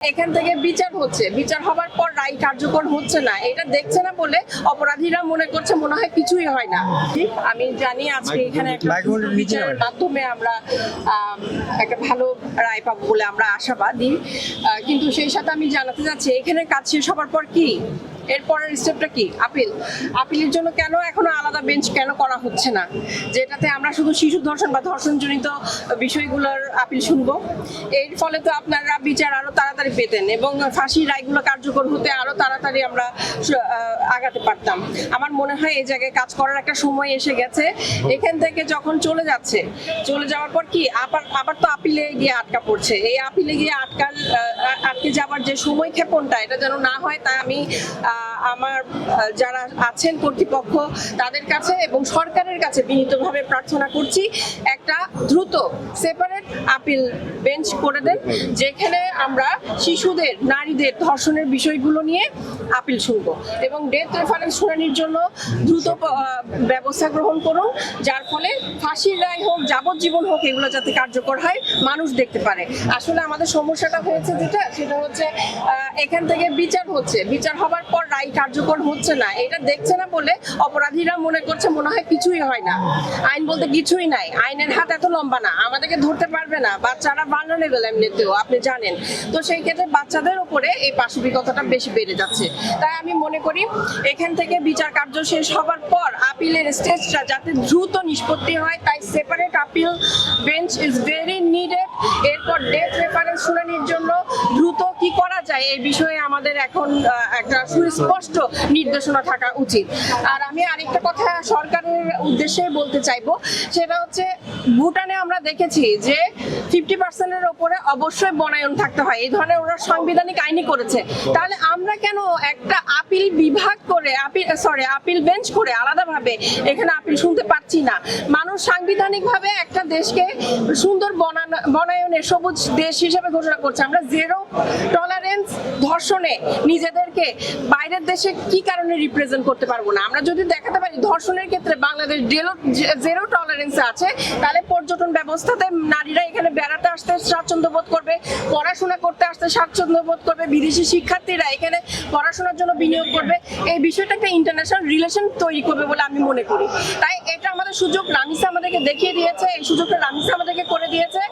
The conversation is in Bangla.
এখান থেকে বিচার হচ্ছে, বিচার হবার পর রায় কার্যকর হচ্ছে না, এটা দেখছে না বলে অপরাধীরা মনে করছে মনে হয় কিছুই হয় না। আমি জানি আজকে এখানে একটা বিচারের মাধ্যমে আমরা একটা ভালো রায় পাবো বলে আমরা আশাবাদী, কিন্তু সেই সাথে আমি জানাতে চাচ্ছি এখানে কাজ শেষ হবার পর কি এরপরের স্টেপটা কি? আপিলের জন্য কেন এখনো আলাদা বেঞ্চ কেন করা হচ্ছে না, যেটাতে আমরা শুধু শিশু ধর্ষণ বা ধর্ষণজনিত বিষয়গুলোর আপিল শুনবো? এর ফলে তো আপনারা বিচার আরো তাড়াতাড়ি পেতেন এবং ফাঁসির রায়গুলো কার্যকর হতে আরো তাড়াতাড়ি আমরা আগাতে পারতাম। আমার মনে হয় এই জায়গায় কাজ করার একটা সময় এসে গেছে। এখান থেকে যখন চলে যাওয়ার পর কি আবার তো আপিলে গিয়ে আটকা পড়ছে। এই আপিলে গিয়ে আটকে যাবার যে সময় ক্ষেপণটা, এটা যেন না হয়, তাই আমি আমার যারা আছেন কর্তৃপক্ষ তাদের কাছে এবং সরকারের কাছে বিনীতভাবে প্রার্থনা করছি, একটা দ্রুত সেপারেট আপিল বেঞ্চ করে দেন, যেখানে আমরা শিশুদের, নারীদের ধর্ষণের বিষয়গুলো নিয়ে আপিল শুনবো এবং ডেথ রেফারেন্স শুনানির জন্য দ্রুত ব্যবস্থা গ্রহণ করুন, যার ফলে ফাঁসির রায় হোক, যাবজ্জীবন হোক, এগুলো যাতে কার্যকর হয়, মানুষ দেখতে পারে। আসলে আমাদের সমস্যাটা হয়েছে সেটা হচ্ছে এখান থেকে বিচার হচ্ছে, বিচার হবার পর রায় কার্যকর হচ্ছে না, এটা দেখছে না বলে অপরাধীরা মনে করছে মনে হয় কিছুই হয় না। আইন বলতে কিছুই নাই, আইনের হাত এত লম্বা না, আমাদেরকে ধরতে পারবে না। বাচ্চারা ভালনারেবল এমনিতেও, আপনি জানেন। তো সেই ক্ষেত্রে বাচ্চাদের উপরে এই পাশবিকতাটা বেশি বেড়ে যাচ্ছে। তাই আমি মনে করি এখান থেকে বিচার কার্য শেষ হবার পর আপিলের স্টেজটা যাতে দ্রুত নিষ্পত্তি হয়, তাই separate appeal bench is very needed. এরপর ডেথ রেফারেন্স শুনানির জন্য দ্রুত কি করা যায় এই বিষয়ে আমাদের এখন একটা সুস্পষ্ট নির্দেশনা থাকা উচিত। আর আমি আরেকটা কথা সরকারের উদ্দেশ্যে বলতে চাইবো, সেটা হচ্ছে ভুটানে আমরা দেখেছি যে 50%-এর ওপরে অবশ্যই বনায়ন থাকতে হয়, এই ধরনের ওরা সাংবিধানিক আইনই করেছে। তাহলে আমরা কেন একটা আপিল বিভাগ করে আপিল বেঞ্চ করে আলাদাভাবে এখানে আপিল শুনতে পারছি না? মানুষ সাংবিধানিকভাবে একটা দেশকে সুন্দর বনায়নের সবুজ দেশ হিসেবে ঘোষণা করছে। আমরা জিরো টলারেন্স ধর্ষণে নিজেদেরকে বাইরের দেশে কি কারণে রিপ্রেজেন্ট করতে পারবো না? আমরা যদি দেখাতে পারি ধর্ষণের ক্ষেত্রে বাংলাদেশ জিরো টলারেন্স আছে, তাহলে পর্যটন ব্যবস্থাতে নারীরা এখানে বেড়াতে আসতে স্বাচ্ছন্দ্য বোধ করবে, পড়াশোনা করতে আসতে স্বাচ্ছন্দ্য বোধ করবে, বিদেশি শিক্ষার্থীরা এখানে পড়াশোনার জন্য বিনিয়োগ করবে। এই বিষয়টা একটা ইন্টারন্যাশনাল রিলেশন তৈরি করবে বলে আমি মনে করি। তাই এটা আমাদের সুযোগ, রামিসা আমাদেরকে দেখিয়ে দিয়েছে, এই সুযোগটা রামিসা আমাদেরকে করে দিয়েছে।